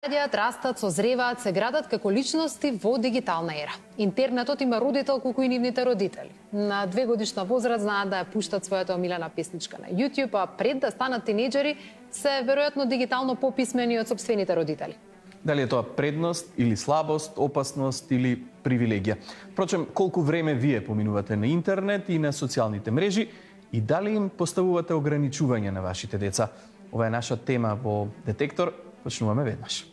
Младијат растат, созреваат, се градат како личности во дигитална ера. Интернетот има родител колку и нивните родители. На 2-годишна возраст знаат да ја пуштат својата омилена песничка на YouTube, а пред да станат тинејџери се веројатно дигитално пописмени од сопствените родители. Дали е тоа предност или слабост, опасност или привилегија? Впрочем, колку време вие поминувате на интернет и на социјалните мрежи и дали им поставувате ограничување на вашите деца? Ова е наша тема во Детектор. Почнуваме веднаш.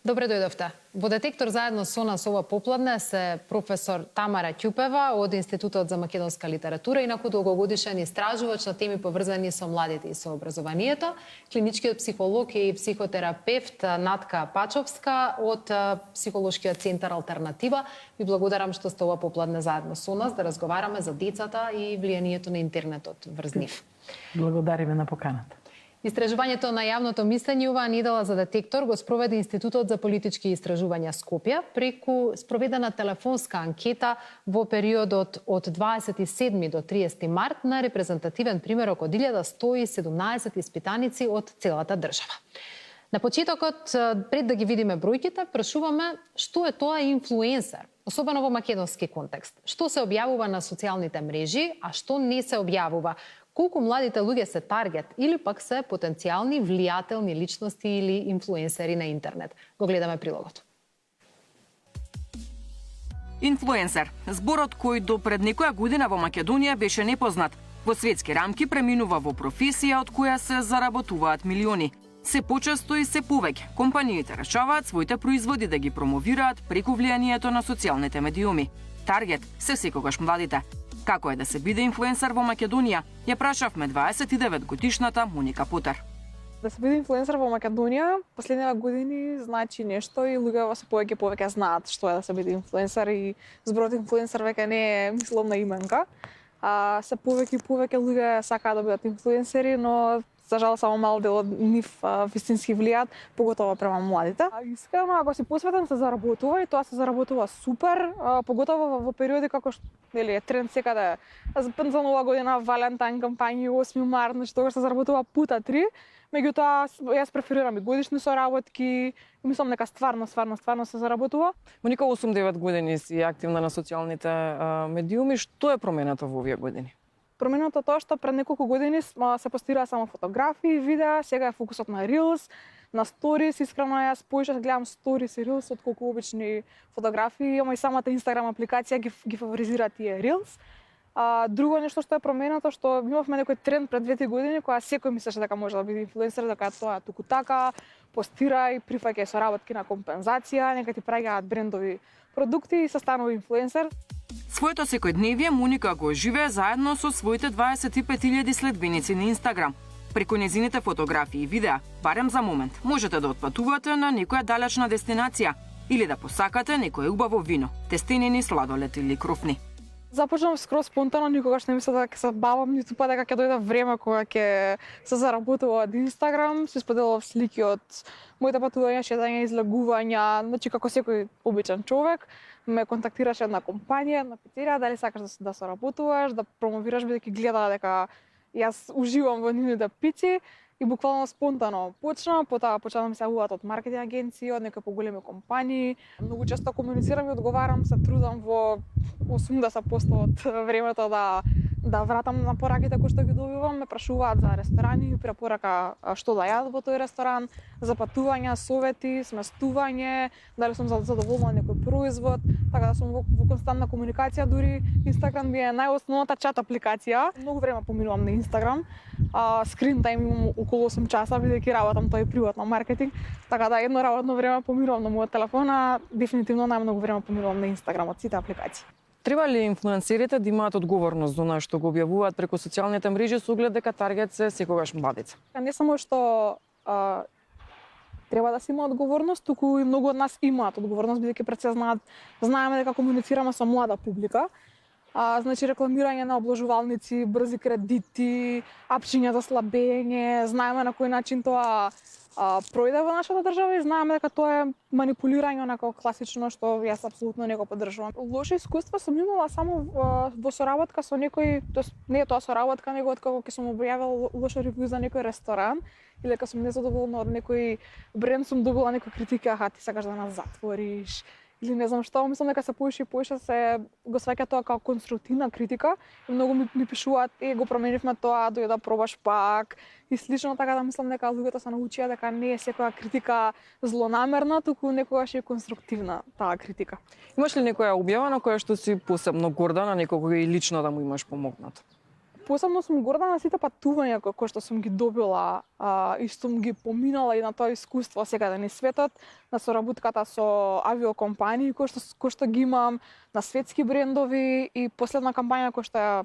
Добре дојдовте. Во Детектор заедно со нас ова попладне се професор Тамара Ќупева од Институтот за македонска литература, инаку долгогодишен истражувач на теми поврзани со младите и со образованието, клиничкиот психолог и психотерапевт Натка Пачовска од Психолошкиот центар Алтернатива. Ви благодарам што сте ова попладне заедно со нас да разговараме за децата и влијанието на интернетот врз нив. Благодариме на поканата. Истражувањето на јавното мислење оваа недела за Детектор го спроведе Институтот за политички истражувања Скопје преку спроведена телефонска анкета во периодот од 27 до 30 март на репрезентативен примерок од 1117 испитаници од целата држава. На почетокот, пред да ги видиме бројките, прашуваме што е тоа инфлуенсер, особено во македонски контекст. Што се објавува на социјалните мрежи, а што не се објавува? Колку младите луѓе се таргет или пак се потенцијални влијателни личности или инфлуенсери на интернет? Го гледаме прилогот. Инфлуенсер, зборот кој до пред некоја година во Македонија беше непознат. Во светски рамки преминува во професија од која се заработуваат милиони. Се почесто и се повеќе компаниите решаваат своите производи да ги промовираат преку влијанието на социјалните медиуми. Таргет се секогаш младите. Како е да се биде инфлуенсер во Македонија? Ја прашавме 29-годишната Моника Потер. Да се биде инфлуенсер во Македонија, последниве години значи нешто и луѓето се повеќе знаат што е да се биде инфлуенсер и зборот инфлуенсер веќе не е мисловна именка. Се повеќе и повеќе луѓе сакаат да бидат инфлуенсери, но за жал само мал дел од нив вистински влијаат, поготово према младите. Искрено, ако си посветен, се заработува и тоа се заработува супер, поготово во периоди како што е тренд секаде. За нова година, Валентайн кампањи, 8 март, што се заработува пута 3. Меѓутоа, јас преферирам и годишни соработки, мислам дека стварно се заработува. Моника, 8-9 години си активна на социјалните медиуми. Што е променето во овие години? Променето тоа што пред неколку години се постираа само фотографии, видеа, сега е фокусот на Reels, на Stories. Искрено јас поише гледам Stories и Reels отколку обични фотографии, ама и самата Instagram апликација ги фаворизира тие Reels. Друго нешто што е променето, што имавме некој тренд пред 2 години кога секој мислеше дека може да биде инфлуенсер, дека тоа туку така, постирај, прифаќај соработки на компензација, нека ти праќаат брендови продукти и се станува инфлуенсер. Своето секојдневие Моника го живее заедно со своите 25.000 следбеници на Инстаграм. Преку незините фотографии и видеа, барем за момент, можете да отпатувате на некоја далечна дестинација или да посакате некој убаво вино, тестенини, сладолед или круфни. Започнав скроз спонтано, никогаш не мислев дека ќе се бавам, ниту па дека ќе дојде време кога ќе се заработува од Инстаграм. Се споделував слики од моите патувања, шетања, излегувања, значи како секој обичен човек. Ме контактираше една компанија, една пицерија, дали сакаш да соработуваш, да промовираш, бидејќи гледаа дека јас уживам во нивните пици и буквално спонтано почна, потоа почнаа да ми се јавуваат од маркетинг агенции, од некои поголеми компании. Многу често комуницирам и одговарам, се трудам во 80% од времето да вратам на пораките кои што ги добивам. Ме прашуваат за ресторани, препорака што да јадам во тој ресторан, за патувања, совети, сместување, дали сум задоволна од некој производ, така да сум во константна комуникација. Дури Инстаграм ми е најосновната чат апликација. Многу време поминувам на Инстаграм. Скрин тајм имам околу 8 часа, бидејќи работам тој приватно маркетинг, така да едно работно време поминувам на мојот телефон, а дефинитивно најмногу време поминувам на Инстаграм од сите апликации. Треба ли инфлуенсерите да имаат одговорност за она што го објавуваат преку социјалните мрежи со оглед дека таргет се секогаш младица? Не само што треба да се има одговорност, туку и многу од нас имаат одговорност, бидејќи пред се знаеме дека комуницираме со млада публика. Значи рекламирање на обложувалници, брзи кредити, апчиња за слабење, знаеме на кој начин тоа пројде во нашата држава и знаеме дека тоа е манипулирање онако класично што јас апсолутно не го поддржувам. Лоши искуства сум имала само во соработка со некој, тоест не е тоа соработка, него откако ќе сум објавила лошо ревју за некој ресторан или кога сум незадоволна од некој бренд, сум добила некоја критика, ти сакаш да нас затвориш или не знам што, мислам дека се поише и поише се го сваќа тоа како конструктивна критика и многу ми пишуваат го променивме тоа, дојде да пробаш пак и слично, така да мислам дека луѓето се научија дека не е секоја критика злонамерна, туку некогаш е конструктивна таа критика. Имаш ли некоја објава на која што си посебно горда, на некој лично да му имаш помогнат? Посебно сум горда на сите патувања кои што сум ги добила и сум ги поминала и на тоа искуство секаде низ светот, на соработката со авиокомпании кои што ги имам, на светски брендови и последна кампања која што ја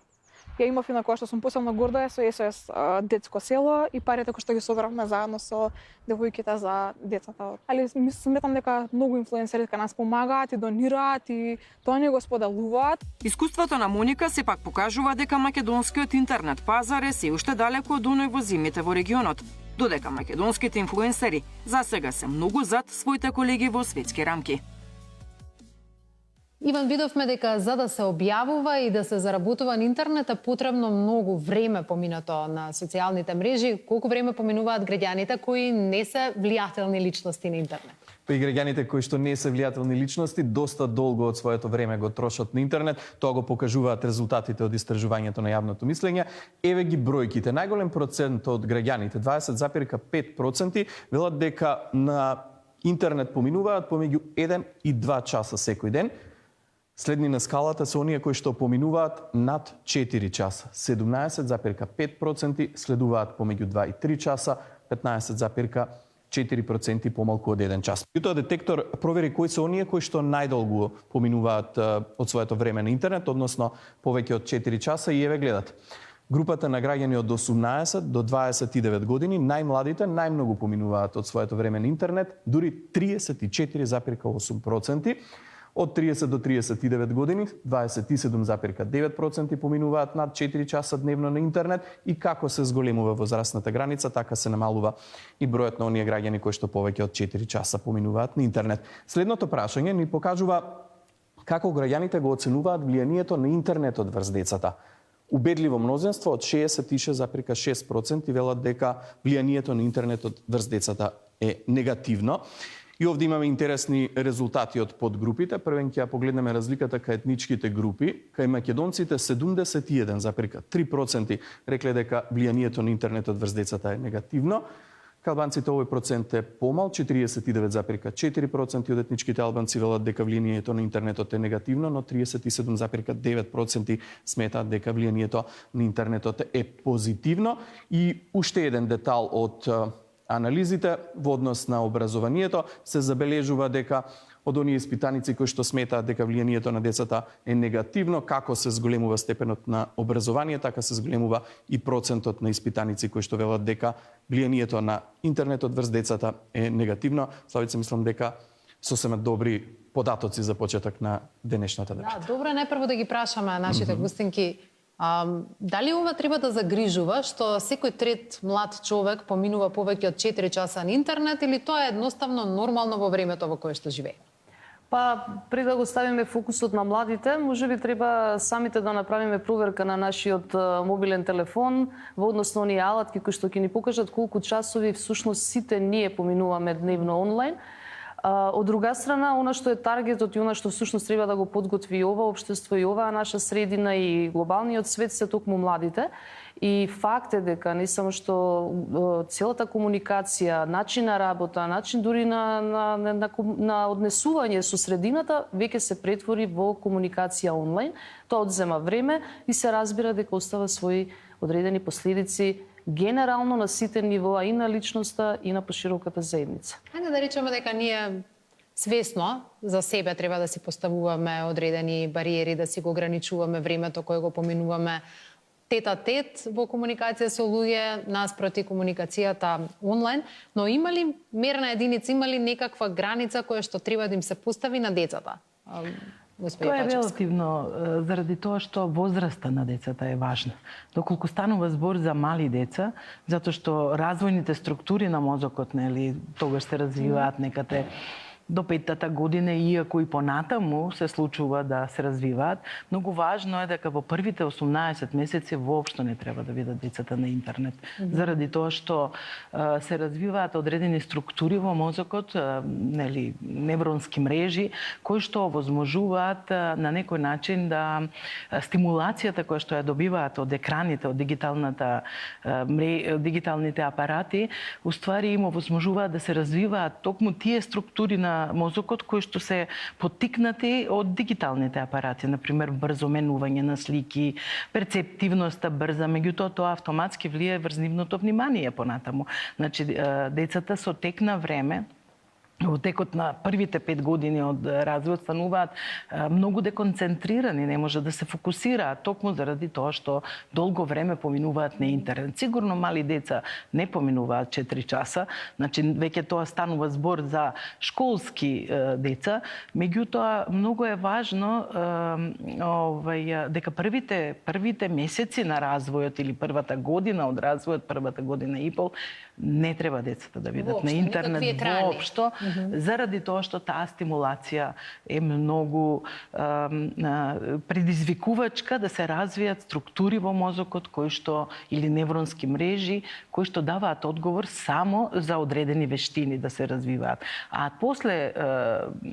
имав и на која што сум посебно горда е со СОС детско село и парите кои што ги собравме заедно со девојките за децата. Али сметам дека многу инфлуенсери дека нас помагаат и донираат и тоа не го споделуваат. Искуството на Моника сепак покажува дека македонскиот интернет пазар е се уште далеку од оној во земјите во регионот, додека македонските инфлуенсери засега се многу зад своите колеги во светски рамки. Иван, видовме дека за да се објавува и да се заработува на интернет е потребно многу време поминато на социјалните мрежи. Колку време поминуваат граѓаните кои не се влијателни личности на интернет? Па и граѓаните кои што не се влијателни личности доста долго од своето време го трошат на интернет. Тоа го покажуваат резултатите од истражувањето на јавното мислење. Еве ги бројките. Најголем процент од граѓаните, 20,5%, велат дека на интернет поминуваат помеѓу 1 и 2 часа секој ден. Следни на скалата се оние кои што поминуваат над 4 часа. 17,5% следуваат помеѓу 2 и 3 часа, 15,4% помалку од 1 час. Јутоа детектор провери кои се оние кои што најдолго поминуваат од своето време на интернет, односно повеќе од 4 часа и еве гледате. Групата на граѓани од 18 до 29 години, најмладите најмногу поминуваат од своето време на интернет, дури 34,8%. Од 30 до 39 години, 27,9% поминуваат над 4 часа дневно на интернет и како се зголемува возрастната граница, така се намалува и бројот на оние граѓани кои што повеќе од 4 часа поминуваат на интернет. Следното прашање ни покажува како граѓаните го оценуваат влијанието на интернетот врз децата. Убедливо мнозинство од 66,6% велат дека влијанието на интернетот врз децата е негативно. И овде имаме интересни резултати од подгрупите. Првен ќе ја погледнеме разликата кај етничките групи. Кај македонците 71,3% рекле дека влијанието на интернетот врз децата е негативно. Кај албанците овој процент е помал, 49,4% од етничките албанци велат дека влијанието на интернетот е негативно, но 37,9% сметаат дека влијанието на интернетот е позитивно. И уште еден детал од анализите во однос на образованието се забележува дека од оние испитаници кои што сметаат дека влијанието на децата е негативно, како се зголемува степенот на образование, така се зголемува и процентот на испитаници кои што велат дека влијанието на интернетот врз децата е негативно. Славица, мислам дека сосема добри податоци за почеток на денешната дебата. Да, добро е најпрво да ги прашаме нашите гостинки. Дали ова треба да загрижува што секој трет млад човек поминува повеќе од 4 часа на интернет или тоа е едноставно нормално во времето во кое што живее? Па, пред да го ставиме фокусот на младите, можеби треба самите да направиме проверка на нашиот мобилен телефон во однос на оние алатки кои што ќе ни покажат колку часови всушност сите ние поминуваме дневно онлайн. Од друга страна, она што е таргетот и она што всушност треба да го подготви и ова општество и оваа наша средина и глобалниот свет се токму младите. И факт е дека не само што целата комуникација, начин на работа, начин дури на однесување со средината веќе се претвори во комуникација онлайн. Тоа одзема време и се разбира дека остава своји одредени последици генерално на сите нивоа и на личноста и на пошироката заедница. Хајде да речеме дека ние свесно за себе треба да си поставуваме одредени бариери, да си го ограничуваме времето кое го поминуваме тет-а-тет во комуникација со луѓе, наспроти комуникацијата онлайн, но има ли мерна единица, има ли некаква граница која што треба да им се постави на децата? Господја Тоа е Пачевска? релативно заради тоа што возраста на децата е важна. Доколку станува збор за мали деца, затоа што развојните структури на мозокот, нели, тогаш се развиваат некаде до 5-та година, иако и понатаму се случува да се развиваат, многу важно е дека во првите 18 месеци воопшто не треба да видат децата на интернет. Заради тоа што се развиваат одредени структури во мозокот, нели, невронски мрежи, кои што овозможуваат на некој начин да стимулацијата која што ја добиваат од екраните, од дигиталните апарати, уствари им овозможуваат да се развиваат токму тие структури на мозокот кои што се поттикнати од дигиталните апарати, например брзо менување на слики, перцептивноста брза, меѓутоа тоа автоматски влие врз нивното внимание понатаму. Значи децата со тек на време во текот на првите 5 години од развојот стануваат многу деконцентрирани, не може да се фокусираат, токму заради тоа што долго време поминуваат на интернет. Сигурно мали деца не поминуваат 4 часа, значи веќе тоа станува збор за школски деца, меѓутоа многу е важно дека првите месеци на развојот или првата година од развојот, првата година и пол, не треба децата да видат на интернет воопшто, заради тоа што таа стимулација е многу предизвикувачка да се развијат структури во мозокот кои што или невронски мрежи кои што даваат одговор само за одредени вештини да се развиваат. А после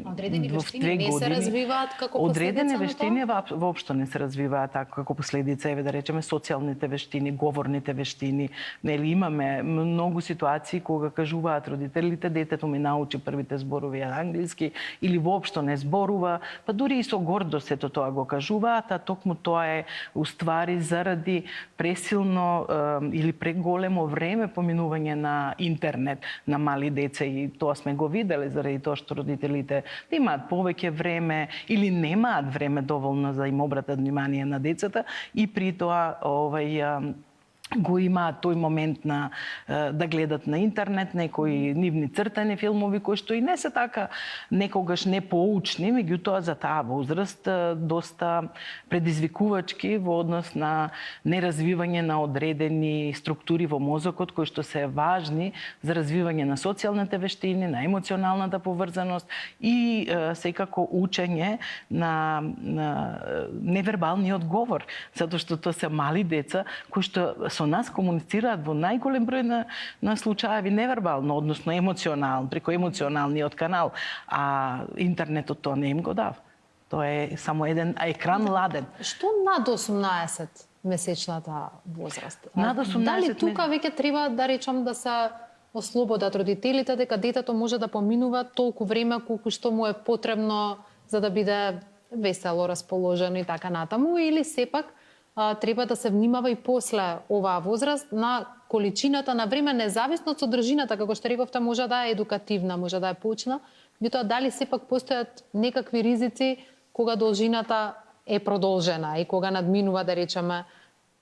Одредени во вештини 2 не се години развиваат како одредени последица на вештини воопшто не се развиваат така како последица, еве да речеме социјалните вештини, говорните вештини. Нели имаме многу ситуации кога кажуваат родителите детето ми научи првите зборови англиски или воопшто не зборува, па дури и со гордост сето тоа го кажуваат, а токму тоа е уствари заради пресилно или преголемо време поминување на интернет на мали деца, и тоа сме го виделе заради тоа што родителите имаат повеќе време или немаат време доволно за да им обратат внимание на децата и при тоа го имаат тој момент на да гледат на интернет некои нивни цртани филмови кои што и не се така некогаш не поучни, меѓутоа за таа возраст доста предизвикувачки во однос на неразвивање на одредени структури во мозокот кои што се важни за развивање на социјалните вештини, на емоционалната поврзаност и секако учење на невербалниот говор, затоа што тоа се мали деца кои што со нас комуницираат во најголем број на случаеви невербално, односно емоционално, преку емоционалниот канал, а интернетот тоа не им го дава. Тоа е само еден екран ладен. Што над 18 месечната возраст? Над 18 Дали тука веќе треба да речам да се ослободат родителите дека детето може да поминува толку време колку што му е потребно за да биде весело расположено и така натаму, или сепак треба да се внимава и после оваа возраст на количината на време, независно од содржината, како што рековте, може да е едукативна, може да е поучна, меѓутоа дали сепак постојат некакви ризици кога должината е продолжена и кога надминува, да речеме,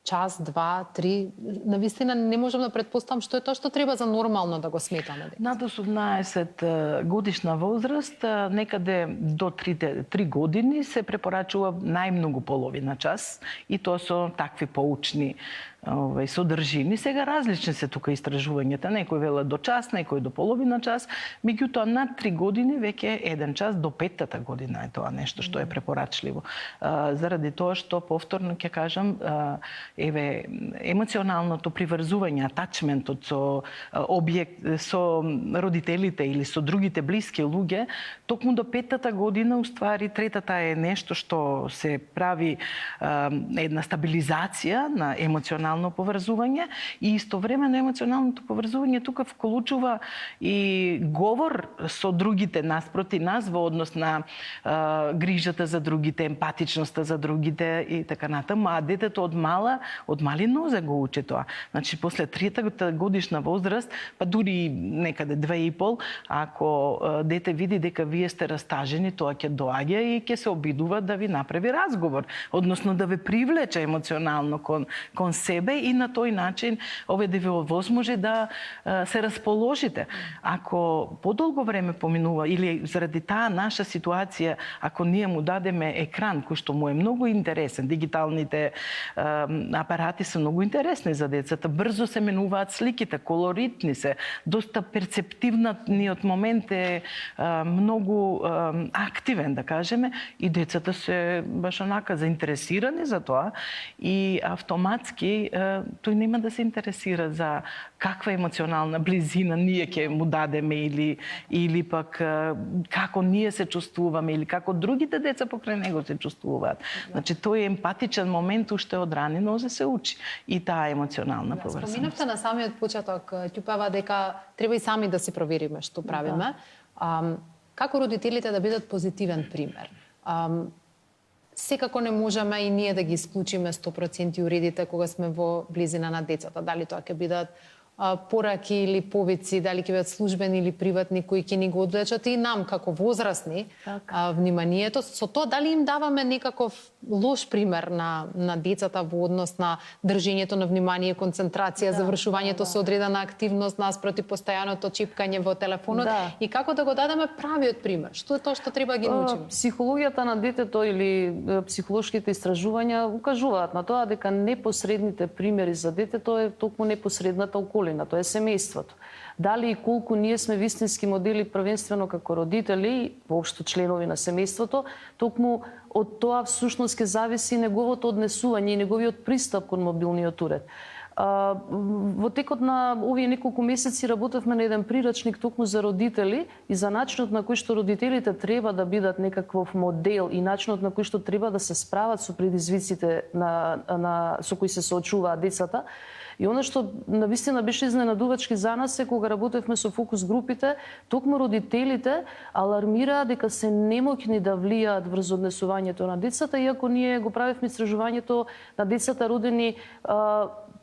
час, два, три, навистина не можам да предпоставам што е тоа што треба за нормално да го сметаме. Над 18 годишна возраст, некаде до 3 години се препорачува најмногу половина час и тоа со такви поучни содржини. Сега различни се тука истражувањата, некои велат до час, некои до половина час, меѓутоа над 3 години веќе 1 час до 5-та година е тоа нешто што е препорачливо. Заради тоа што повторно ќе кажам, еве емоционалното приврзување, атачментот со со родителите или со другите блиски луѓе, токму до 5-та година, уствари третата е нешто што се прави една стабилизација на емоционално поврзување и истовремено емоционалното поврзување тука вклучува и говор со другите наспроти нас во однос на грижата за другите, емпатичноста за другите и така натаму, а детето од мала од мали нозе го учи тоа. Значи после 3-та годишна возраст, па дури некаде 2,5, ако дете види дека вие сте растажени, тоа ќе доаѓа и ќе се обидува да ви направи разговор, односно да ве привлече емоционално кон себе и на тој начин да ви овозможи да се расположите. Ако подолго време поминува или заради таа наша ситуација, ако ние му дадеме екран кој што му е многу интересен, дигиталните апарати се многу интересни за децата, брзо се менуваат сликите, колоритни се, доста перцептивниот момент е многу активен, да кажеме, и децата се баш онака заинтересирани за тоа и автоматски тој нема да се интересира за каква емоционална близина ние ќе му дадеме или пак како ние се чувствуваме или како другите деца покрај него се чувствуваат. Значи тој емпатичен момент уште од рани нозе се учи и таа емоционална поврзаност. Споминавте на самиот почеток, Ќупева, дека треба и сами да си провериме што правиме. Како родителите да бидат позитивен пример? Секако не можеме и ние да ги исклучиме 100% уредите кога сме во близина на децата. Дали тоа ќе бидат пораки или повици, дали ќе бидат службени или приватни кои ќе ни го одлечат и нам како возрастни вниманието. Со тоа дали им даваме некаков лош пример на децата во однос на држењето на внимание, концентрација, завршувањето со одредена активност наспроти постојаното чипкање во телефонот и како да го дадеме правиот пример? Што е тоа што треба да ги научиме? Психологијата на детето или психолошките истражувања укажуваат на тоа дека непосредните примери за детето е токму непосредната околина, тоа е семејството. Дали и колку ние сме вистински модели првенствено како родители, воопшто членови на семејството, токму од тоа всушност ќе зависи неговото однесување и неговиот пристап кон мобилниот уред. Во текот на овие неколку месеци работевме на еден прирачник токму за родители и за начинот на кој што родителите треба да бидат некаков модел и начинот на кој што треба да се справат со предизвиците со кои се соочуваат децата. И она што навистина беше изненадувачки за нас е кога работевме со фокус групите, токму родителите алармираа дека се немоќни да влијаат врз однесувањето на децата, иако ние го правевме истражувањето на децата родени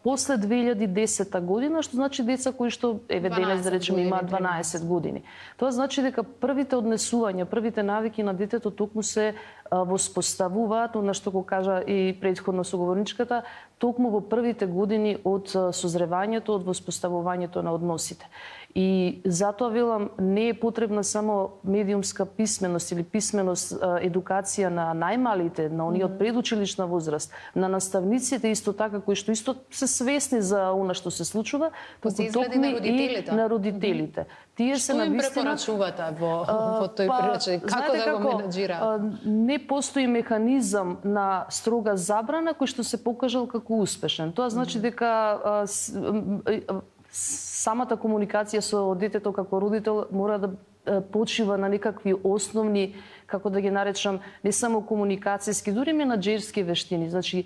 после 2010 година, што значи деца кои што денес да речеме имаат 12 години. Тоа значи дека првите однесувања, првите навики на детето токму се воспоставуваат, на што го кажа и претходно соговорничката, токму во првите години од созревањето, од воспоставувањето на односите. И затоа велам, не е потребна само медиумска писменост или писменост, едукација на најмалите, на оние од предучилишна возраст, на наставниците исто така кои што исто се свесни за она што се случува, се изгледи на родителите. На родителите. Тие се што им навистина препорачувате во тој прирачник? Како да го менаџираат? Не постои механизам на строга забрана кој што се покажал како успешен. Тоа значи дека самата комуникација со детето како родител мора да почива на некакви основни, како да ги наречам, не само комуникацијски, дури менаџерски вештини. Значи,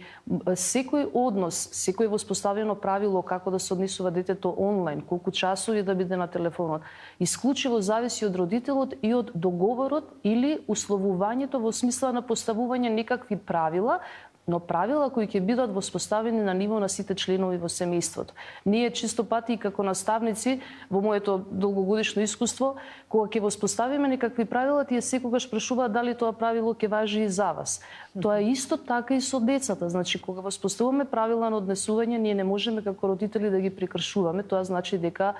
секој однос, секој воспоставено правило како да се однесува детето онлайн, колку часови да биде на телефонот, исклучиво зависи од родителот и од договорот или условувањето во смисла на поставување некакви правила, но правила кои ќе бидат воспоставени на ниво на сите членови во семејството. Ние чисто пати како наставници, во моето долгогодишно искуство, кога ќе воспоставиме некакви правила, тие секогаш прашуваат дали тоа правило ќе важи и за вас. Тоа е исто така и со децата. Значи, кога воспоставуваме правила на однесување, ние не можеме како родители да ги прекршуваме. Тоа значи дека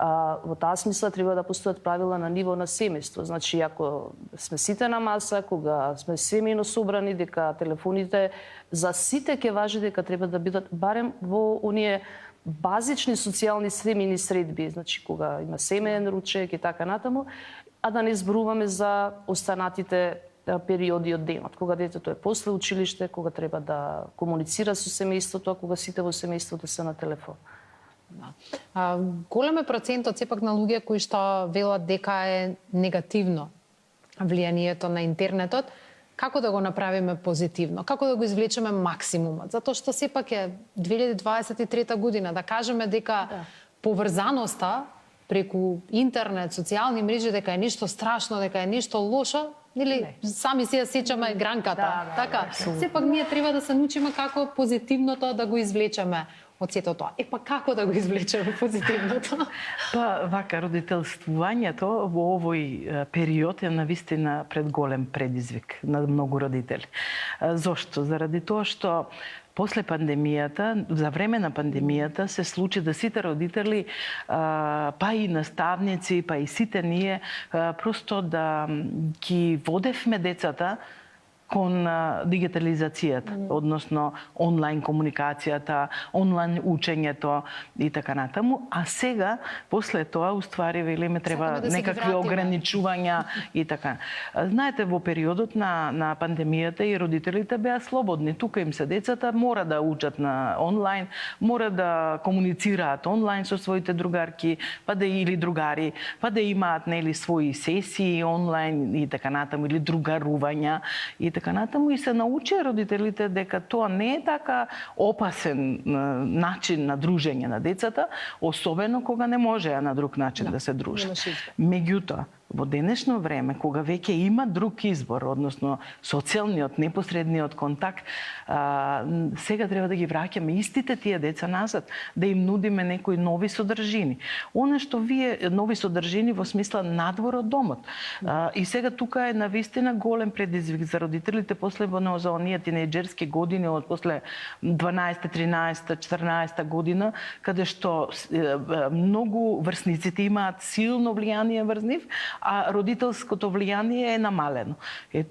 во таа смисла треба да постојат правила на ниво на семејство. Значи, ако сме сите на маса, кога сме семејно собрани, дека телефоните за сите ќе важи дека треба да бидат барем во оние базични социјални семејни средби, значи кога има семеен ручек и така натаму, а да не зборуваме за останатите периоди од денот, кога детето е после училиште, кога треба да комуницира со семејството, а кога сите во семејството се на телефон. Голем е процентот сепак на луѓе кои што велат дека е негативно влијанието на интернетот. Како да го направиме позитивно? Како да го извлечеме максимумот? Затоа што сепак е 2023 година, да кажеме дека поврзаноста преку интернет, социјални мрежи, дека е нешто страшно, дека е нешто лошо, или сами си ја сечаме гранката, така. Сепак ние треба да се научиме како позитивното да го извлечеме од сето тоа. Па како да го извлечеме позитивното? Па вака, родителствувањето во овој период е навистина пред голем предизвик на многу родители. Зошто? Заради тоа што после пандемијата, за време на пандемијата, се случи да сите родители, па и наставници, па и сите ние, просто да ги водевме децата кон дигитализацијата, односно онлайн комуникацијата, онлайн учењето и така натаму. А сега, после тоа, уствари, велиме, треба да некакви ограничувања и така. Знаете, во периодот на пандемијата и родителите беа слободни. Тука им се децата, мора да учат на онлайн, мора да комуницираат онлайн со своите другарки, па да или другари, па да имаат нели своји сесии онлайн и така натаму, или другарувања и така натаму, и се научија родителите дека тоа не е така опасен начин на дружење на децата, особено кога не можеа на друг начин да се дружат. Меѓутоа, во денешно време, кога веќе има друг избор, односно социјалниот, непосредниот контакт, сега треба да ги враќаме истите тие деца назад, да им нудиме некои нови содржини. Оно што вие, нови содржини во смисла надвор од домот. И сега тука е навистина голем предизвик за родителите после за оние тинејџерски години, од после 12, 13, 14 година, каде што многу врсниците имаат силно влијание врз нив, а родителското влијание е намалено.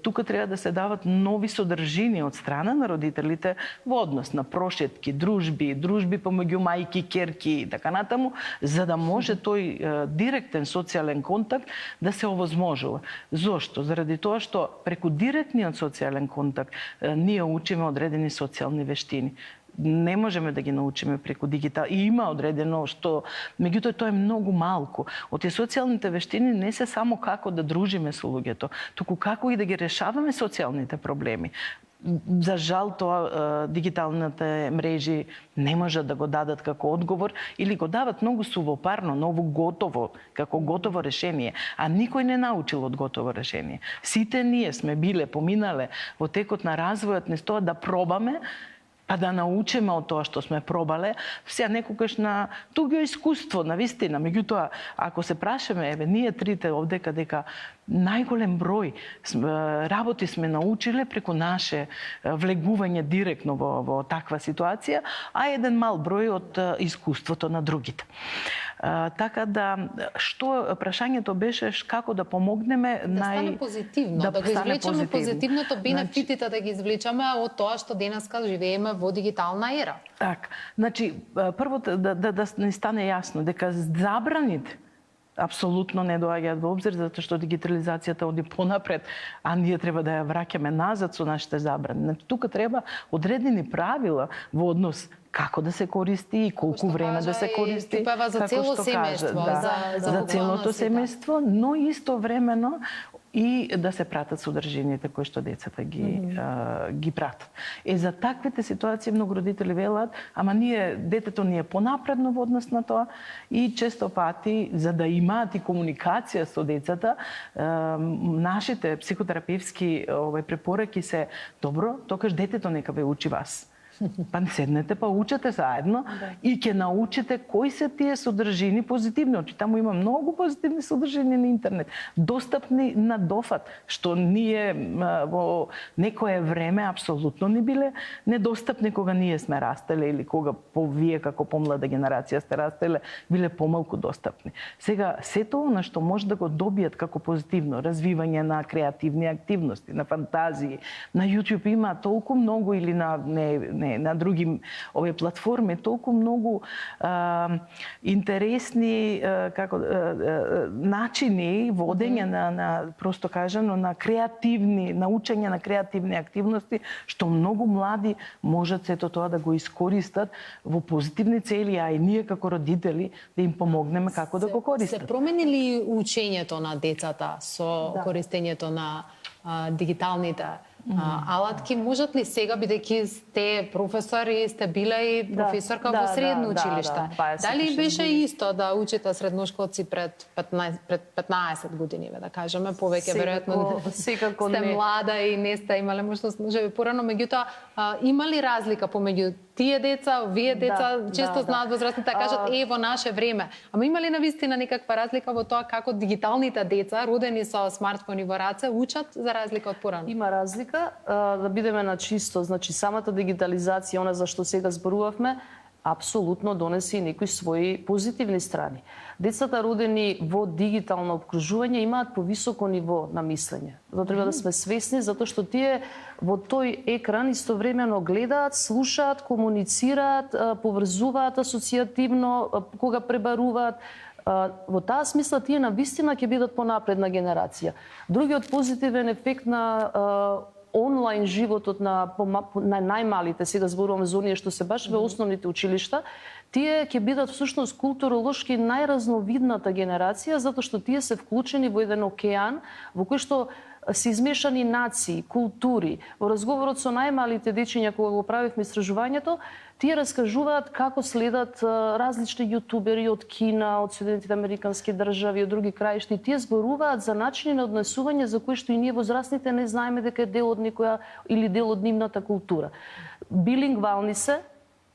Тука треба да се дават нови содржини од страна на родителите во однос на прошетки, дружби помеѓу мајки, ќерки и така натаму, за да може тој директен социјален контакт да се овозможува. Зошто? Заради тоа што преку директниот социјален контакт ние учиме одредени социјални вештини. Не можеме да ги научиме преку дигитал. И има одредено што, меѓутоа тоа е многу малку. Од тие социјалните вештини не се само како да дружиме со луѓето, туку како и да ги решаваме социјалните проблеми. За жал тоа дигиталните мрежи не можат да го дадат како одговор или го дават многу сувопарно, многу готово, како готово решение, а никој не научил од готово решение. Сите ние сме биле, поминале во текот на развојот низ тоа да пробаме, па да научиме од тоа што сме пробале, сега некогаш на туѓо искуство, на вистина. Меѓутоа, ако се прашаме, ние трите овдека, дека најголем број работи сме научиле преку наше влегување директно во таква ситуација, а еден мал број од искуството на другите. Така да, што прашањето беше како да помогнеме да стане позитивно, да го извлечеме позитивното, бенефитите да ги извлечеме од тоа што денеска живееме во дигитална ера. Така, значи, прво да не стане јасно дека забраните апсолутно не доаѓаат во обзир, затоа што дигитализацијата оди понапред, а ние треба да ја враќаме назад со нашите забрани. Значи, тука треба одредени правила во однос како да се користи и колку време да се користи. За цело семејство, за целото семејство, но истовремено и да се пратат содржините кои што децата ги пратат. За таквите ситуации многу родители велат, ама детето ни е понапредно во однос на тоа и често пати за да имаат и комуникација со децата, нашите психотерапевски препораки се добро, токаш детето нека ве учи вас. Па не седнете, па учете заедно и ќе научите кои се тие содржини позитивни. Таму има многу позитивни содржини на интернет, достапни на дофат, што ние во некое време апсолутно не биле недостапни кога ние сме растеле или кога вие како помлада генерација сте растеле, биле помалку достапни. Сега, сето она што може да го добијат како позитивно, развивање на креативни активности, на фантазии, на YouTube има толку многу или на други овие платформи толку многу интересни начини водење на просто кажано на креативни, научење на креативни активности, што многу млади можат сето тоа да го искористат во позитивни цели, а и ние како родители да им помогнеме како да го користат. Се промени ли учењето на децата со користењето на дигиталните Алатки, можат ли сега, бидејќи сте професори, сте била и професорка во средно училиште, дали беше исто да учите средношколци пред 15 години, да кажеме, повеќе веројатно секако сте не. млада и не сте имале можност можеби порано, меѓутоа има ли разлика помеѓу тие деца, вие деца, често знаат возрастните да кажат во наше време. Ама има ли навистина некаква разлика во тоа како дигиталните деца родени со смартфони во раце учат за разлика од порано? Има разлика, да бидеме на чисто, значи самата дигитализација, она за што сега зборувавме, апсолутно донесе и некои своји позитивни страни. Децата родени во дигитално обкружување имаат повисоко ниво на мислење. Тоа треба да сме свесни, затоа што тие во тој екран истовремено гледаат, слушаат, комуницираат, поврзуваат асоцијативно, кога пребаруваат. Во таа смисла тие навистина ќе бидат понапредна генерација. Другиот позитивен ефект на онлайн животот на најмалите, сега зборуваме за оние што се баш во основните училишта, тие ќе бидат всушност културолошки најразновидната генерација, затоа што тие се вклучени во еден океан во кој што се измешани нации, култури. Во разговорот со најмалите дечиња кога го правивме истражувањето, тие раскажуваат како следат различни јутубери од Кина, од Соединетите Американски држави, од други краишти. Тие зборуваат за начини на однесување за кои што и ние возрастните не знаеме дека е дел од некоја или дел од нивната култура. Билингвални се,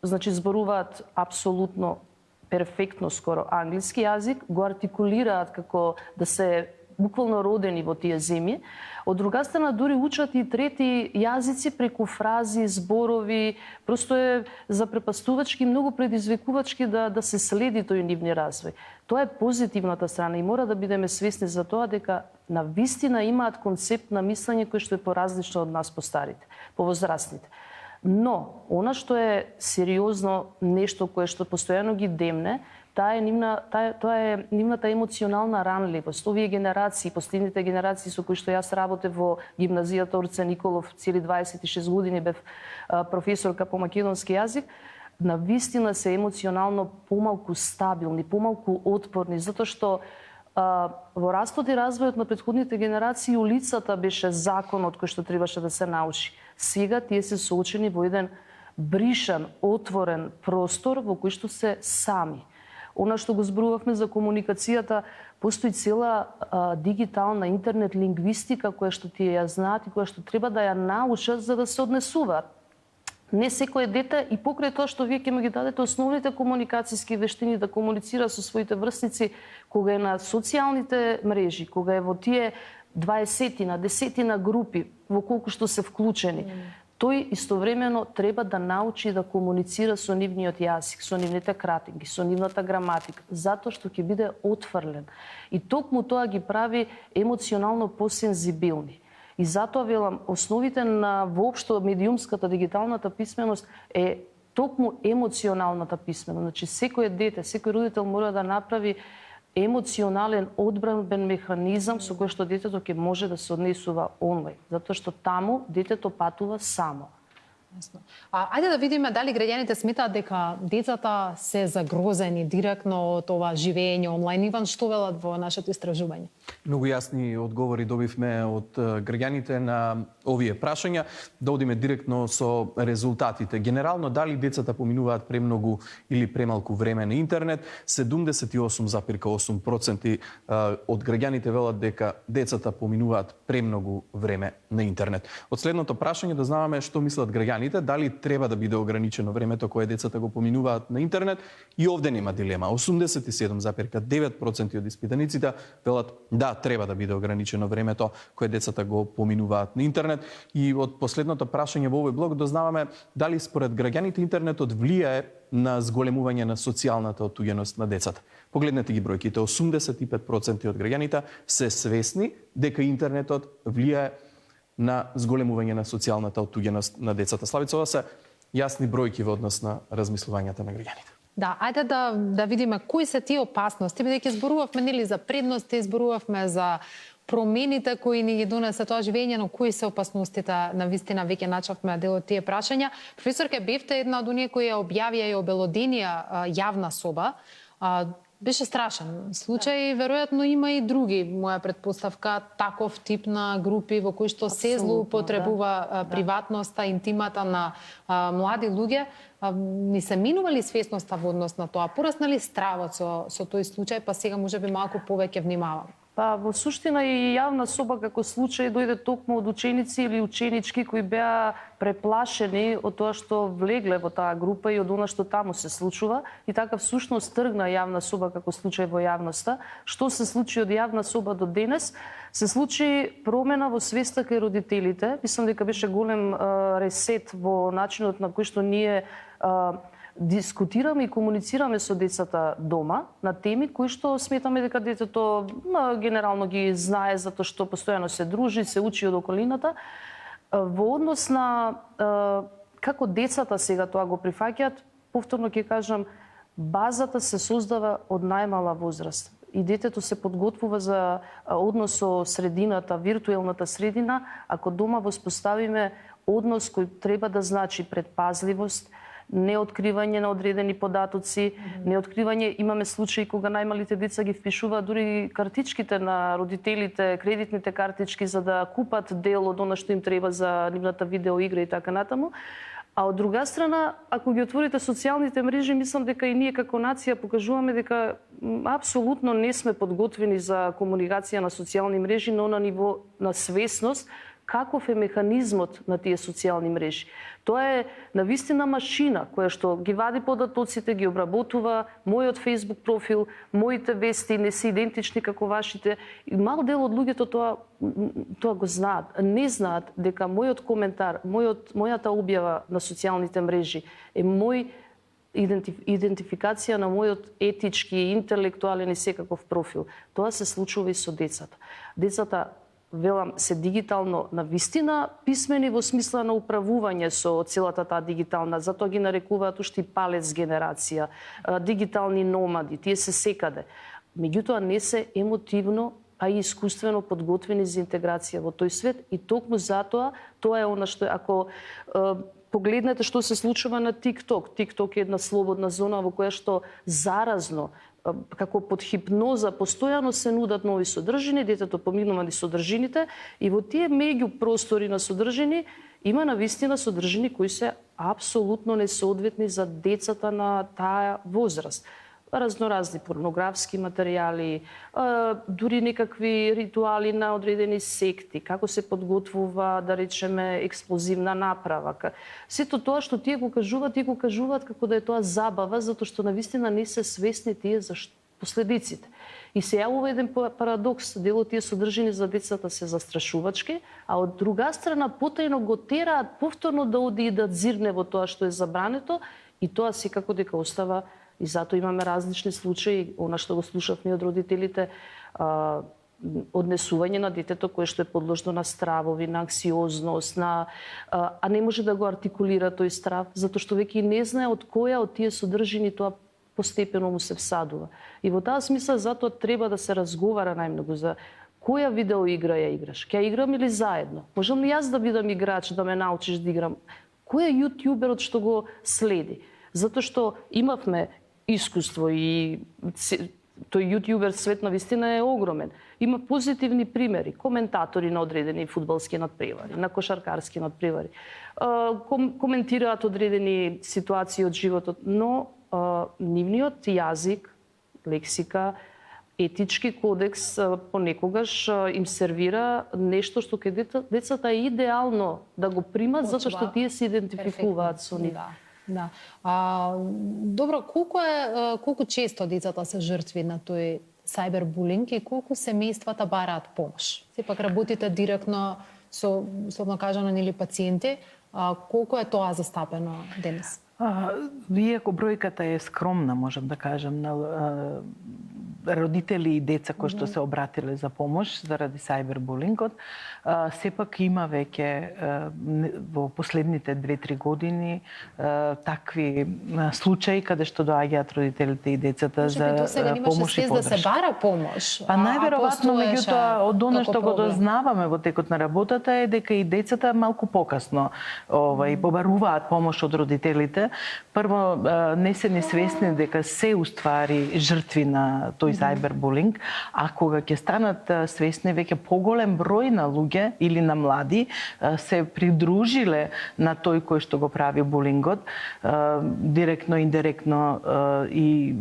значи зборуваат апсолутно перфектно скоро англиски јазик, го артикулираат како да се буквално родени во тие земји. Од друга страна, дури учат и трети јазици преку фрази, зборови. Просто е запрепастувачки, многу предизвикувачки да се следи тој нивни развој. Тоа е позитивната страна и мора да бидеме свесни за тоа дека на вистина имаат концепт на мислење кој што е поразлично од нас постарите, повозрастните. Но, она што е сериозно нешто кое што постојано ги демне, тоа е нивната емоционална ранливост. Овие генерации, последните генерации со кои што јас работев во гимназијата Орце Николов, цели 26 години бев професорка по македонски јазик, на вистина се емоционално помалку стабилни, помалку отпорни, затоа што во растот и развојот на претходните генерации улицата беше законот кој што требаше да се научи. Сега тие се соочени во еден бришан, отворен простор во кој што се сами. Она што го зборувавме за комуникацијата, постои цела дигитална интернет лингвистика која што тие ја знаат и која што треба да ја научат за да се однесуваат. Не секое дете и покрај тоа што вие ќе му ги дадете основните комуникацијски вештини да комуницира со своите врсници, кога е на социјалните мрежи, кога е во тие 20-тина, 10-тина групи во колку што се вклучени, тој истовремено треба да научи да комуницира со нивниот јазик, со нивните кратинги, со нивната граматика, затоа што ќе биде отфрлен. И токму тоа ги прави емоционално посензибилни. И затоа велам, основите на воопшто медиумската дигиталната писменост е токму емоционалната писменост. Значи секој дете, секој родител мора да направи емоционален одбранбен механизам со кој што детето ќе може да се однесува онлайн, затоа што таму детето патува само. Ајде да видиме дали граѓаните сметаат дека децата се загрозени директно од ова живење онлайн. Иван, што велат во нашето истражување? Многу јасни одговори добивме од граѓаните на овие прашања. Да одиме директно со резултатите. Генерално, дали децата поминуваат премногу или премалку време на интернет? 78,8% од граѓаните велат дека децата поминуваат премногу време на интернет. Од следното прашање да знаваме што мислат граѓаните, дали треба да биде ограничено времето кое децата го поминуваат на интернет, и овде нема дилема. 87,9% од испитаниците велат да, треба да биде ограничено времето кое децата го поминуваат на интернет. И од последното прашање во овој блог дознаваме дали според граѓаните интернетот влијае на зголемување на социјалната отуѓеност на децата. Погледнете ги бројките, 85% од граѓаните се свесни дека интернетот влијае на зголемување на социјалната отуѓеност на децата. Славица, ова се јасни бројки во однос на размислувањата на граѓаните. Да, ајде да видиме кои се тие опасности, бидејќи зборувавме нели за предности, зборувавме за промените кои ни ги донесе тоа живење, но кои се опасностите, на вистина веќе начавме дел од тие прашања. Професорке, бевте една од оние кои ја објавија и обелоденија јавна соба. Беше страшен случај, веројатно има и други, моја предпоставка, таков тип на групи во кои што се злоупотребува приватноста, интимата на млади луѓе. Ни се минували свесноста во однос на тоа? Пораснали стравот со тој случај, па сега можеби малку повеќе внимавам? Па во суштина и јавна соба како случај дојде токму од ученици или ученички кои беа преплашени од тоа што влегле во таа група и од она што таму се случува, и така всушност тргна јавна соба како случај во јавноста. Што се случи од јавна соба до денес? Се случи промена во свеста кај родителите. Мислам дека беше голем ресет во начинот на кој што ние дискутираме и комуницираме со децата дома на теми кои што сметаме дека детето генерално ги знае затоа што постојано се дружи, се учи од околината. Во однос на како децата сега тоа го прифаќаат, повторно ќе кажам, базата се создава од најмала возраст. И детето се подготвува за однос со средината, виртуелната средина, ако дома воспоставиме однос кој треба да значи предпазливост, неоткривање на одредени податоци, неоткривање, имаме случаи кога најмалите деца ги впишуваат дури картичките на родителите, кредитните картички за да купат дел од она што им треба за нивната видеоигра и така натаму. А од друга страна, ако ги отворите социјалните мрежи, мислам дека и ние како нација покажуваме дека апсолутно не сме подготвени за комуникација на социјални мрежи, но на ниво на свесност каков е механизмот на тие социјални мрежи. Тоа е навистина машина која што ги вади податоците, ги обработува, мојот Facebook профил, моите вести не се идентични како вашите. И мал дел од луѓето тоа го знаат. Не знаат дека мојот коментар, мојата објава на социјалните мрежи е мој идентификација на мојот етички, интелектуален и секаков профил. Тоа се случува и со децата. Децата, велам, се дигитално навистина писмени во смисла на управување со целата таа дигитална, затоа ги нарекуваат уште и палец генерација, дигитални номади, тие се секаде. Меѓутоа не се емотивно, а и искуствено подготвени за интеграција во тој свет и токму затоа тоа е она што ако погледнете што се случува на TikTok. TikTok е една слободна зона во која што заразно како под хипноза постојано се нудат нови содржини, детето поминува низ содржините и во тие меѓу простори на содржини има навистина содржини кои се апсолутно несоодветни за децата на таа возраст. Разноразни порнографски материјали, дури некакви ритуали на одредени секти, како се подготвува, да речеме, експлозивна направа. Сето тоа што тие го кажуваат како да е тоа забава, затоа што навистина не се свесни тие за последиците. И се јавува еден парадокс, дел од тие содржини за децата се застрашувачки, а од друга страна потајно го тераат повторно да оди и да зирне во тоа што е забрането и тоа секако дека остава. И затоа имаме различни случаи, она што го слушавме од родителите, однесување на детето кое што е подложно на стравови, на анксиозност, а не може да го артикулира тој страв, затоа што веќе не знае од која од тие содржини тоа постепено му се всадува. И во таа смисла затоа треба да се разговара најмногу за која видеоигра ја играш. Ќе ја играм или заедно? Можам ли јас да бидам играч, да ме научиш да играм? Кој е јутјуберот што го следи? Затоа што имавме искуство и тој јутјубер свет на вистина е огромен. Има позитивни примери, коментатори на одредени фудбалски надпревари, на кошаркарски надпревари. Коментираат одредени ситуации од животот, но нивниот јазик, лексика, етички кодекс понекогаш им сервира нешто што кај децата е идеално да го примат, затоа што тие се идентификуваат со нив. Да. Добро, колку често децата се жртви на тој сајбербулинг и колку семејствата бараат помош? Сепак работите директно со, условно кажано, нели пациенти, колку е тоа застапено денес? Иако бројката е скромна, можам да кажам, родители и деца кои што се обратиле за помош заради сајбербулингот, сепак има веќе во последните 2-3 години такви случаи каде што доаѓаат родителите и децата за помош и подршка. Да се бара помош. Па најверојатно, меѓутоа, од оно што го дознаваме во текот на работата е дека и децата малку покасно побаруваат помош од родителите. Прво, не се несвесни дека се уствари жртви на тој сајбербулинг, а кога ќе станат свесни, веќе поголем број на луѓе или на млади се придружиле на тој кој што го прави булингот, директно, индиректно и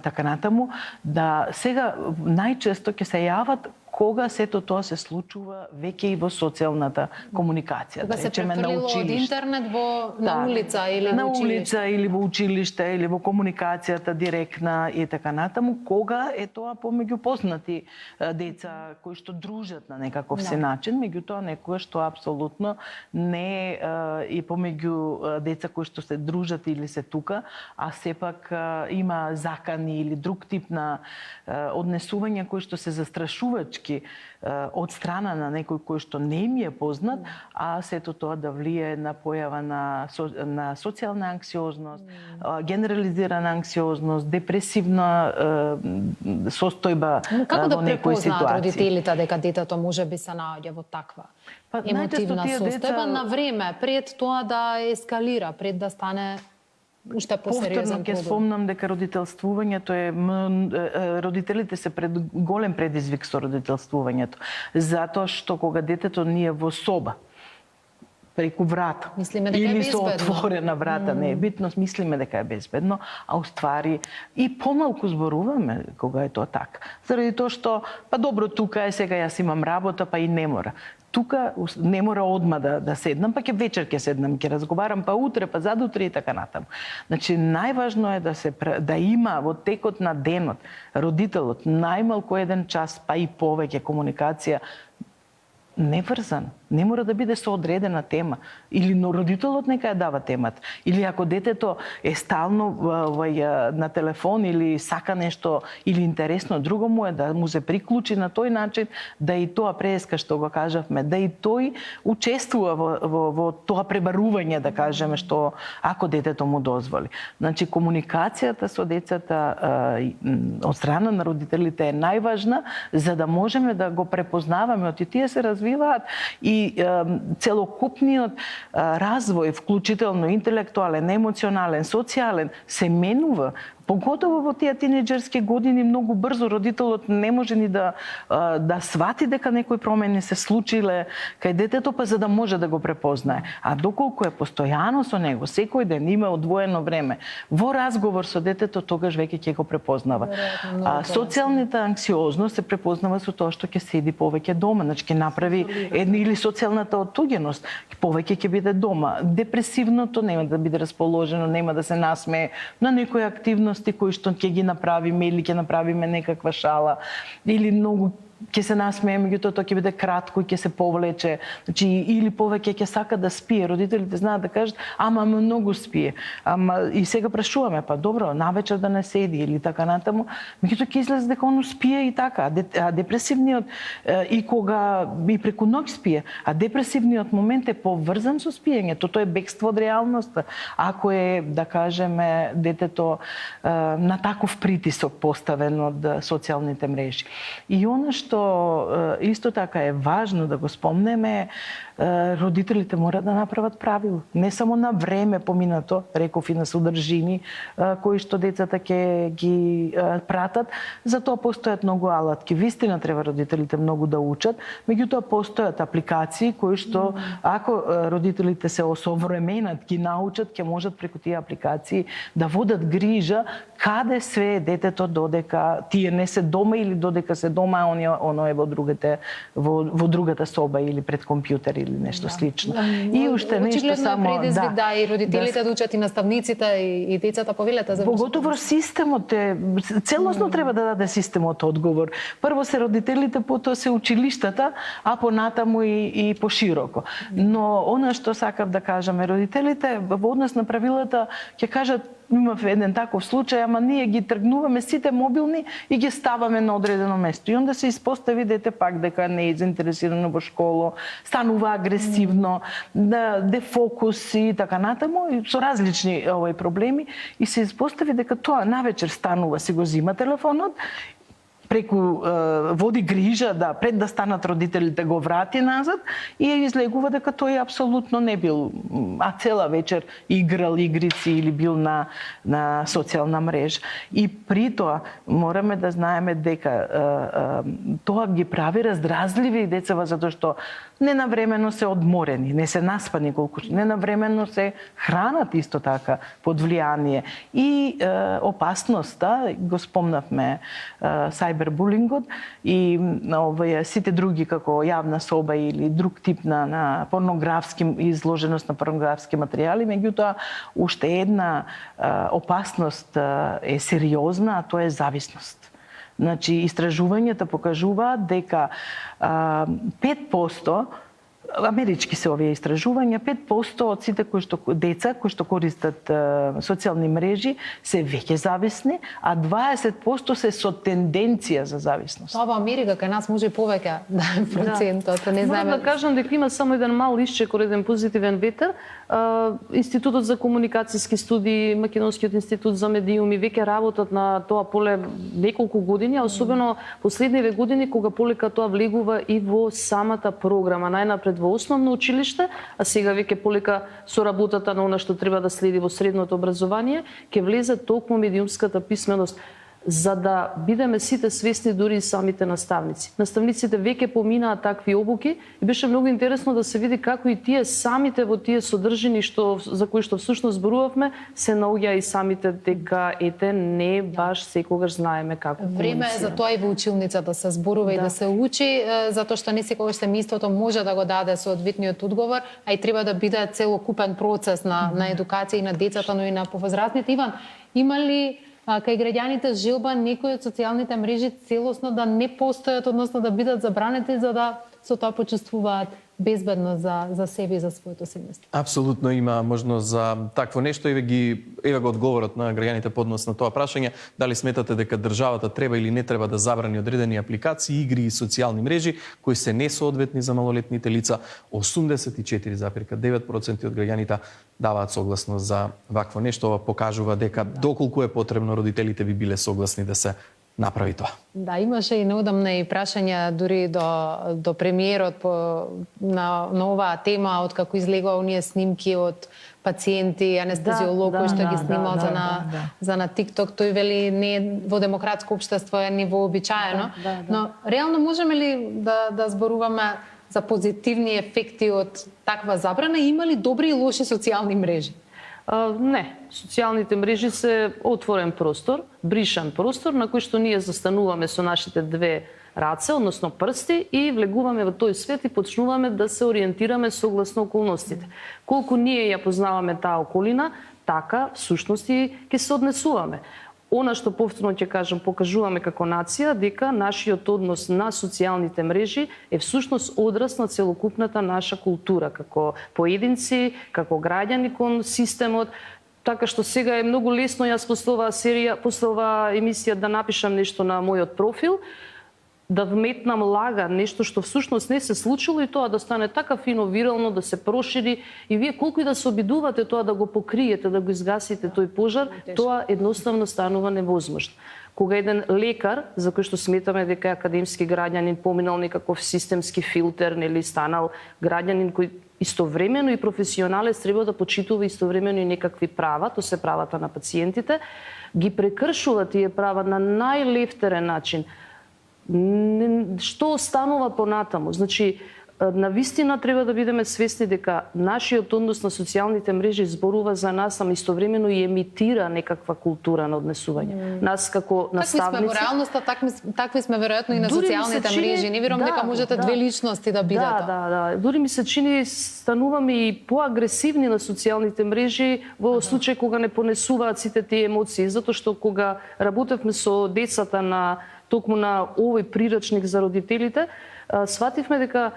така натаму, да сега најчесто ќе се јават кога сето тоа се случува веќе и во социјалната комуникација. Кога се префрлило од интернет на улица или на улица или во училиште или во комуникацијата директна и така натаму, кога е тоа помеѓу познати деца кои што дружат на некаков се начин, меѓутоа некогаш тоа апсолутно не и помеѓу деца кои што се дружат или се тука, а сепак има закани или друг тип на однесување кои што се застрашувачки од страна на некој кој што не ми е познат, а сето тоа да влие на појава на социјална анксиозност, генерализирана анксиозност, депресивна состојба во некои ситуации. Како да препознаат родителите дека детето може би се наоѓа во таква емотивна состојба на време, пред тоа да ескалира, пред да стане уште посериозен проблем? Повторно ќе спомнам дека родителствувањето е родителите се пред голем предизвик со родителствувањето, затоа што кога детето не е во соба преку врата или со отворена врата, не е битно, мислиме дека е безбедно, а уствари и помалку зборуваме кога е тоа така. Заради тоа што па добро, тука е, сега јас имам работа, па и не мора. Тука не мора одма да седнам, па ќе вечер ќе седнам, ќе разговарам, па утре, па задутре и така натаму. Значи најважно е да има во текот на денот родителот најмалку 1 час, па и повеќе комуникација неврзан. Не мора да биде со одредена тема. Или родителот нека ја дава темата. Или ако детето е стално на телефон или сака нешто или интересно друго му е да му се приклучи на тој начин, да и тоа преска што го кажавме, да и тој учествува во тоа пребарување, да кажеме, што ако детето му дозволи. Значи комуникацијата со децата од страна на родителите е најважна за да можеме да го препознаваме, оти тие се развиваат и целокупниот развој, вклучително интелектуален, емоционален, социјален, се менува. Поготово во тие тинеџерски години многу брзо родителот не може ни да свати дека некои промени се случиле кај детето, па за да може да го препознае. А доколку е постојано со него, секој ден има одвоено време во разговор со детето, тогаш веќе ќе го препознава. Социјалната анксиозност се препознава со тоа што ќе седи повеќе дома, значи ќе направи или социјалната оттуѓеност, повеќе ќе биде дома. Депресивното нема да биде расположено, нема да се насмее на некои активности кои што ќе ги направиме или ќе направиме некаква шала или многу ќе се насмее, меѓутоа тоа ќе биде кратко и ќе се повлече. Значи или повеќе ќе сака да спие. Родителите знаат да кажат: "Ама многу спие." Ама и сега прашуваме: "Па добро, навечер да не седи или така натаму." Меѓутоа ќе излезе дека он спие и така. А депресивниот и кога и преку ноќ спие, а депресивниот момент е поврзан со спиењето. Тоа е бегство од реалноста. Ако е, да кажеме, детето на таков притисок поставен од социјалните мрежи. И она што исто така е важно да го спомнеме, родителите мора да направат правило. Не само на време поминато, реков и на содржини, кои што децата ќе ги пратат. Затоа постојат многу алатки. Вистина треба родителите многу да учат, меѓутоа постојат апликации кои што, ако родителите се осовременат, ги научат, ќе можат преку тие апликации да водат грижа каде све е детето додека тие не се дома или додека се дома, а оно е во другата соба или пред компјутер или нешто слично. И уште нешто само да и родителите да учат и наставниците и децата повелете за поготово системот е целосно треба да даде системот одговор. Прво се родителите, потоа се училиштата, а понатаму и пошироко. Но она што сакав да кажам е родителите во однос на правилата ќе кажат имав еден таков случај, ама ние ги тргнуваме сите мобилни и ги ставаме на одредено место. И онда се испостави дете пак дека не е заинтересирано во школа, станува агресивно, дефокус и така натаму, и со различни проблеми, и се испостави дека тоа навечер станува, си го зима телефонот, преку води грижа да пред да станат родителите го врати назад и излегува дека тој апсолутно не бил, а цела вечер играл игрици или бил на социјална мрежа. И при тоа мораме да знаеме дека тоа ги прави раздразливи децава затоа што ненавремено се одморени, не се наспани колку, ненавремено се хранат исто така под влијание. И опасноста, го спомнавме, сайбербулингот и сите други како јавна соба или друг тип на порнографски изложеност на порнографски материјали, меѓутоа уште една опасност е сериозна, а тоа е зависност. Значи, истражувањата покажуваат дека 5%, амерички се овие истражувања, 5% од сите деца кои што користат социјални мрежи се веќе зависни, а 20% се со тенденција за зависност. Тоа во Америка, кај нас може и повеќе процентот, не знаеме. Морам да кажам дека има само еден мал исчекор, еден позитивен ветер. Институтот за комуникацијски студии, Македонскиот институт за медиуми веќе работат на тоа поле неколку години, а особено последниве години кога полека тоа влегува и во самата програма, најнапред во основно училиште, а сега веќе полека со работата на она што треба да следи во средното образование, ќе влезе токму медиумската писменост, за да бидеме сите свесни, дури и самите наставници. Наставниците веќе поминаат такви обуки и беше многу интересно да се види како и тие самите во тие содржини за кои што всушност зборувавме, се наоѓа и самите дека не баш секогаш знаеме како. Време е за тоа и во училница да се зборува и да се учи, затоа што не секогаш семејството може да го даде соодветниот одговор, а и треба да биде целокупен процес на едукација и на децата, но и на повозрастните. Иван, има ли кај граѓаните желба некои од социјалните мрежи целосно да не постојат, односно да бидат забранети, за да со тоа почувствуваат безбедно за себе и за своето семејство? Апсолутно има можност за такво нешто. Еве го одговорот на граѓаните поднос на тоа прашање. Дали сметате дека државата треба или не треба да забрани одредени апликации, игри и социјални мрежи кои се несоодветни за малолетните лица? 84,9% од граѓаните даваат согласност за вакво нешто. Ова покажува дека доколку е потребно, родителите би биле согласни да се направи тоа. Да, имаше и неодамна и прашања дури до премиерот на оваа тема, од како излегува оние снимки од пациенти, анестезиолог кој што ги снимал за на TikTok. Тој вели не во демократско општество е невообичаено. Но реално можеме ли да зборуваме за позитивни ефекти од таква забрана? Има ли добри и лоши социјални мрежи? Не, социјалните мрежи се отворен простор, бришан простор на кој што ние застануваме со нашите две раце, односно прсти, и влегуваме во тој свет и почнуваме да се ориентираме согласно околностите. Колку ние ја познаваме таа околина, така всушност и ќе се однесуваме. Она што повторно ќе кажам, покажуваме како нација дека нашиот однос на социјалните мрежи е всушност одраз на целокупната наша култура, како поединци, како граѓани кон системот. Така што сега е многу лесно јас после оваа емисија да напишам нешто на мојот профил, да вметнам лага, нешто што всушност не се случило и тоа да стане така фино вирално, да се прошири, и вие колку и да се обидувате тоа да го покриете, да го изгасите тој пожар, тоа едноставно станува невозможно. Кога еден лекар, за кој што сметаме дека е академски граѓанин, поминал некаков системски филтер, нели станал граѓанин кој истовремено и професионалец треба да почитува истовремено и некакви права, тоа се правата на пациентите, ги прекршува тие права на најлевтерен начин. Што останува понатаму? Значи, навистина треба да бидеме свесни дека нашиот однос на социјалните мрежи зборува за нас, ама истовремено и емитира некаква култура на однесување. Нас како наставници... Такви сме во реалноста, такви сме веројатно и на социјалните мрежи. Не верувам дека можете две личности да бидат. Да. Дури ми се чини стануваме и поагресивни на социјалните мрежи во случај кога не понесуваат сите тие емоции, затоа што кога работевме со децата токму на овој прирачник за родителите, свативме дека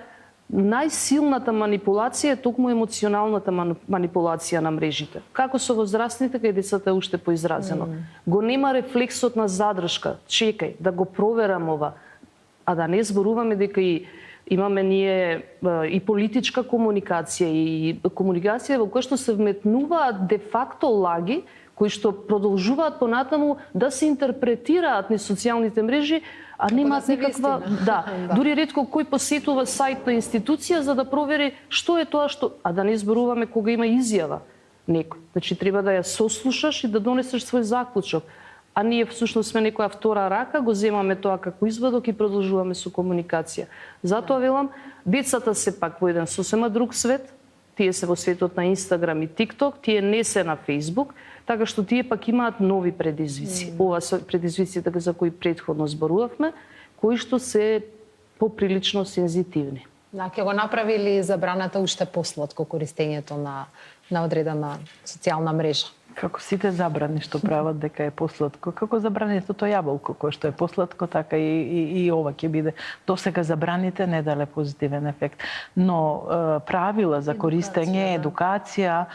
најсилната манипулација е токму емоционалната манипулација на мрежите. Како со возрастните, кај децата е уште поизразено. Го нема рефлексот на задршка, чекај, да го проверам ова, а да не зборуваме дека и имаме ние и политичка комуникација и комуникација во која што се вметнуваат де факто лаги кои што продолжуваат понатаму да се интерпретираат низ социјалните мрежи, а немаат никаква... Да, дури ретко кој посетува сајт на институција за да провери што е тоа што... А да не зборуваме кога има изјава некој. Значи, треба да ја сослушаш и да донесеш свој заклучок. А ние всушност сме некоја втора рака, го земаме тоа како изводок и продолжуваме со комуникација. Затоа велам, децата се пак во еден сосема друг свет, тие се во светот на Инстаграм и ТикТок, тие не се на Фејсбук, така што тие пак имаат нови предизвици. Ова се предизвиците за кои претходно зборувавме, кои што се поприлично сензитивни. Да, ќе го направили забраната уште посладко користењето на одредена социјална мрежа. Како сите забрани што прават дека е посладко, како забранетото јаболко кое што е посладко, така и ова ќе биде. Досега забраните не дале позитивен ефект, но правила за користење, едукација,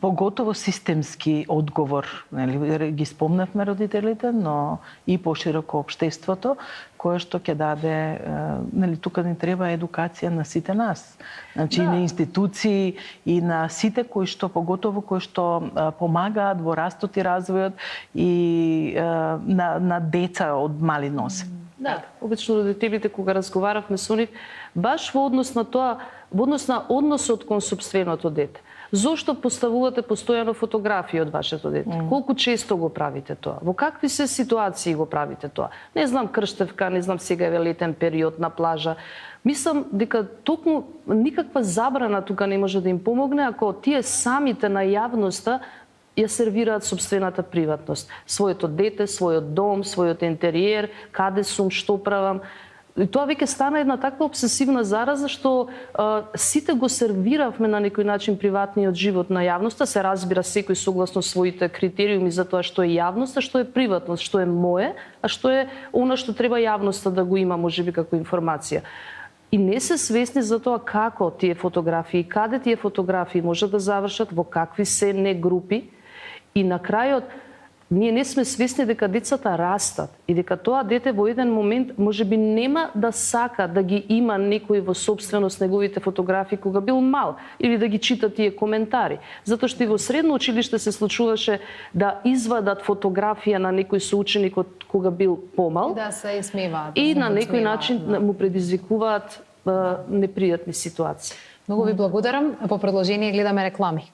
поготово системски одговор, нели, ги спомнавме родителите, но и пошироко општеството, кое што ќе даде, нели, тука ни треба едукација на сите нас. Значи, и на институции, и на сите кои што, поготово кои што помагаат во растот и развојот и на деца од мали носе. Да, обично родителите кога разговаравме со нив, баш во однос на тоа, во однос на односот кон сопственото дете. Зошто поставувате постојано фотографии од вашето дете? Колку често го правите тоа? Во какви се ситуации го правите тоа? Не знам, крштевка, не знам, сега е летен период на плажа. Мислам дека токму никаква забрана тука не може да им помогне ако тие самите на јавноста ја сервираат собствената приватност. Своето дете, својот дом, својот интериер, каде сум, што правам. И тоа веќе стана една таква обсесивна зараза што сите го сервиравме на некој начин приватниот живот на јавноста, се разбира секој согласно своите критериуми за тоа што е јавност, а што е приватност, што е мое, а што е она што треба јавноста да го има можеби како информација. И не се свесни за тоа како тие фотографии, каде тие фотографии може да завршат, во какви се не групи. И на крајот, ние не сме свесни дека децата растат и дека тоа дете во еден момент можеби нема да сака да ги има некој во собственост неговите фотографии кога бил мал или да ги чита тие коментари. Затоа што и во средно училиште се случуваше да извадат фотографија на некој соученик од кога бил помал. Да се исмеваат. И на некој начин му предизвикуваат непријатни ситуации. Многу ви благодарам. По продолжение гледаме реклами.